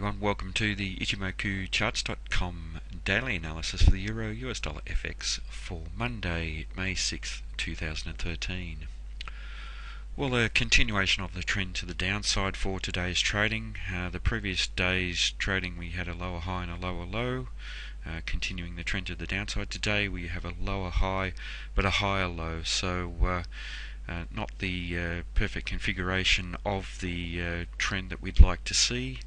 everyone, welcome to the Ichimoku charts.com daily analysis for the Euro US dollar FX for Monday, May 6th, 2013. Well, a continuation of the trend to the downside for today's trading. The previous day's trading we had a lower high and a lower low, continuing the trend to the downside. Today we have a lower high but a higher low, so not the perfect configuration of the trend that we'd like to see,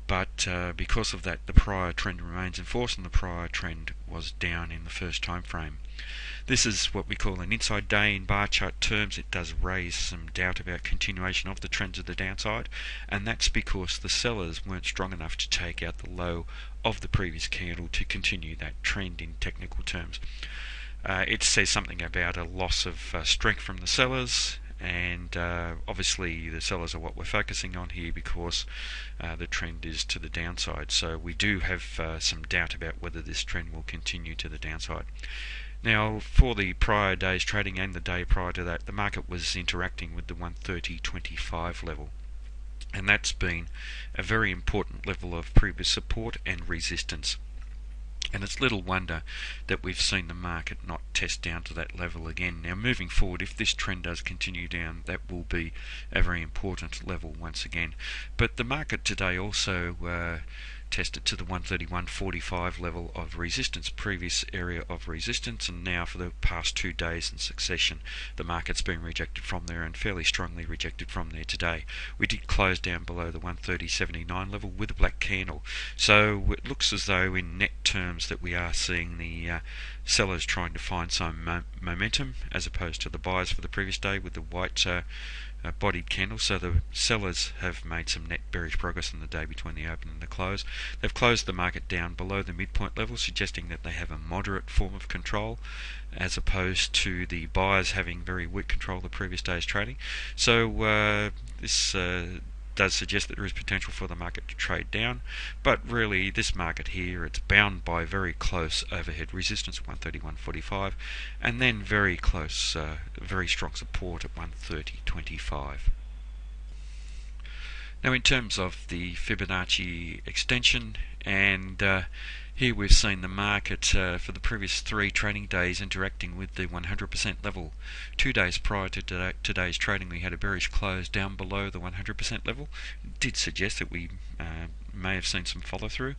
but because of that the prior trend remains in force, and the prior trend was down in the first time frame. This is what we call an inside day in bar chart terms. It does raise some doubt about continuation of the trend to the downside, and that's because the sellers weren't strong enough to take out the low of the previous candle to continue that trend in technical terms. It says something about a loss of strength from the sellers, and obviously the sellers are what we're focusing on here because the trend is to the downside. So we do have some doubt about whether this trend will continue to the downside. Now, for the prior day's trading and the day prior to that, the market was interacting with the 130.25 level, and that's been a very important level of previous support and resistance. And it's little wonder that we've seen the market not test down to that level again. Now, moving forward, if this trend does continue down, that will be a very important level once again. But the market today also tested to the 131.45 level of resistance, previous area of resistance, and now for the past 2 days in succession the market's been rejected from there, and fairly strongly rejected from there today. We did close down below the 130.79 level with a black candle, so it looks as though in net terms that we are seeing the sellers trying to find some momentum as opposed to the buyers for the previous day with the white bodied candle. So the sellers have made some net bearish progress in the day between the open and the close. They've closed the market down below the midpoint level, suggesting that they have a moderate form of control as opposed to the buyers having very weak control of the previous day's trading. So this does suggest that there is potential for the market to trade down, but really this market here, it's bound by very close overhead resistance at 131.45, and then very close, very strong support at 130.25. Now, in terms of the Fibonacci extension, and here we've seen the market for the previous 3 trading days interacting with the 100% level. 2 days prior to today's trading we had a bearish close down below the 100% level. It did suggest that we may have seen some follow through,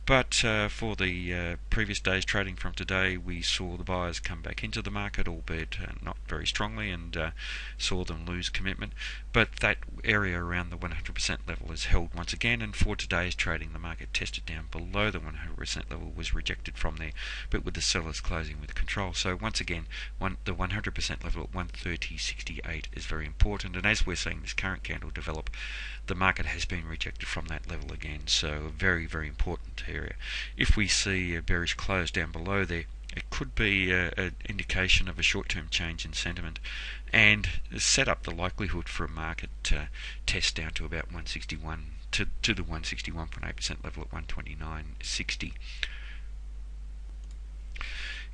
but for the previous day's trading from today we saw the buyers come back into the market, albeit not very strongly, and saw them lose commitment. But that area around the 100% level is held once again, and for today's trading the market tested down below the 100% level, was rejected from there, but with the sellers closing with control. So once again, the 100% level at 130.68 is very important, and as we're seeing this current candle develop, the market has been rejected from that level again. So a very, very important area. If we see a bearish close down below there, it could be an indication of a short-term change in sentiment, and set up the likelihood for a market test down to about 161, to the 161.8% level at 129.60.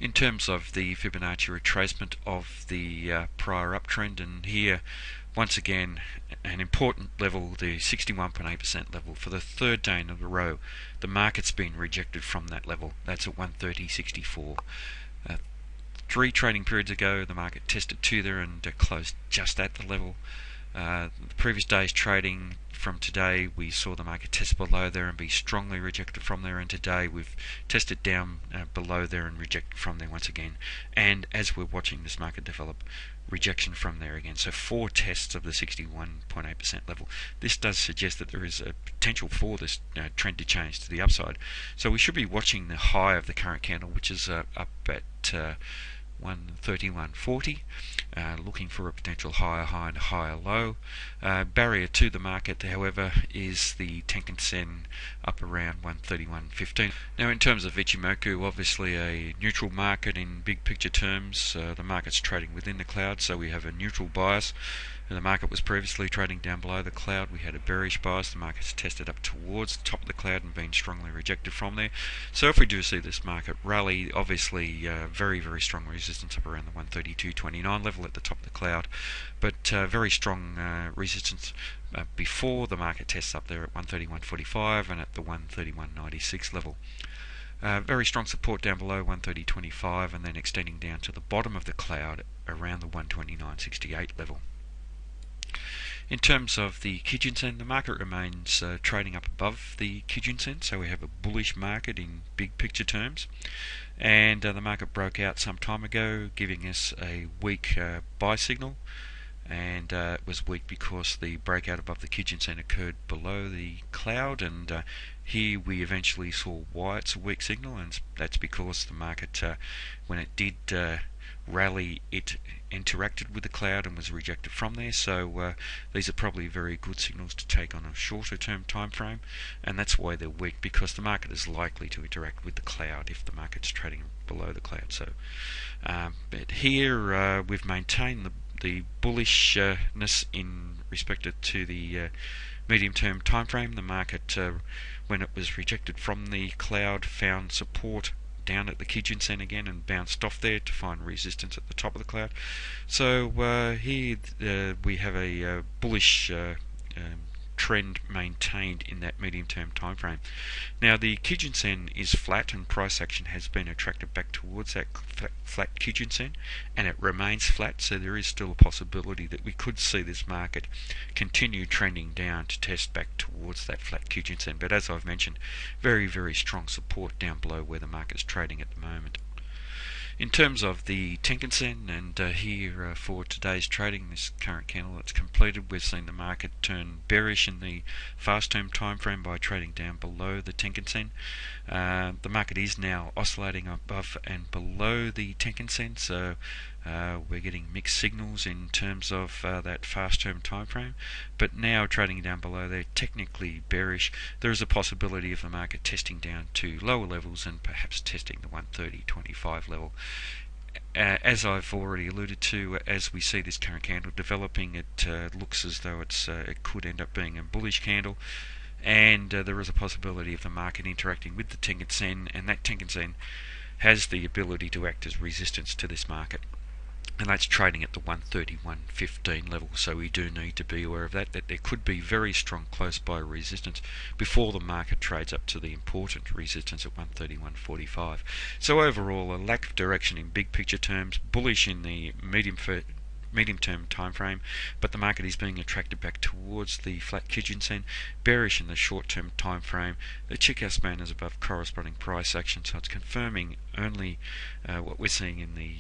In terms of the Fibonacci retracement of the prior uptrend, and here once again an important level, the 61.8% level, for the 3rd day in a row the market's been rejected from that level. That's at 130.64. 3 trading periods ago the market tested to there and closed just at the level. The previous day's trading from today we saw the market test below there and be strongly rejected from there, and today we've tested down below there and rejected from there once again, and as we're watching this market develop, rejection from there again. So 4 tests of the 61.8% level. This does suggest that there is a potential for this trend to change to the upside. So we should be watching the high of the current candle, which is up at 131.40, looking for a potential higher high and higher low. Barrier to the market, however, is the Tenkan Sen up around 131.15. Now, in terms of Ichimoku, obviously a neutral market in big picture terms. The market's trading within the cloud, so we have a neutral bias. The market was previously trading down below the cloud. We had a bearish bias. The market's tested up towards the top of the cloud and been strongly rejected from there. So if we do see this market rally, obviously very, very strong resistance up around the 132.29 level at the top of the cloud, but very strong resistance before the market tests up there at 131.45 and at the 131.96 level. Very strong support down below 130.25 and then extending down to the bottom of the cloud around the 129.68 level. In terms of the Kijun-sen, the market remains trading up above the Kijun-sen, so we have a bullish market in big picture terms. And the market broke out some time ago, giving us a weak buy signal. And it was weak because the breakout above the Kijun-sen occurred below the cloud, and here we eventually saw why it's a weak signal, and that's because the market, when it did rally, it interacted with the cloud and was rejected from there. So these are probably very good signals to take on a shorter term time frame, and that's why they're weak, because the market is likely to interact with the cloud if the market's trading below the cloud. So but here we've maintained the bullishness in respect to the medium-term time frame. The market, when it was rejected from the cloud, found support down at the Kijun-sen again and bounced off there to find resistance at the top of the cloud. So here we have a bullish trend maintained in that medium-term time frame. Now the Kijun-sen is flat and price action has been attracted back towards that flat Kijun-sen, and it remains flat, so there is still a possibility that we could see this market continue trending down to test back towards that flat Kijun-sen. But as I've mentioned, very, very strong support down below where the market's trading at the moment. In terms of the Tenkan-sen, and here for today's trading, this current candle that's completed, we've seen the market turn bearish in the fast-term time frame by trading down below the Tenkan-sen. The market is now oscillating above and below the Tenkan-sen, so we're getting mixed signals in terms of that fast-term time frame. But now trading down below, they're technically bearish. There is a possibility of the market testing down to lower levels and perhaps testing the 130.25 level. As I've already alluded to, as we see this current candle developing, it looks as though it could end up being a bullish candle, and there is a possibility of the market interacting with the Tenkan-sen, and that Tenkan-sen has the ability to act as resistance to this market, and that's trading at the 131.15 level. So we do need to be aware of that there could be very strong close by resistance before the market trades up to the important resistance at 131.45. So overall, a lack of direction in big picture terms, bullish in the medium-term time frame, but the market is being attracted back towards the flat Kijun-sen, bearish in the short-term time frame. The Chikou span is above corresponding price action, so it's confirming only what we're seeing in the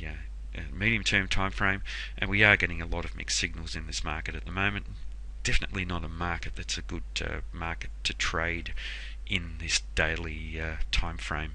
medium-term time frame, and we are getting a lot of mixed signals in this market at the moment. Definitely not a market that's a good market to trade in this daily time frame.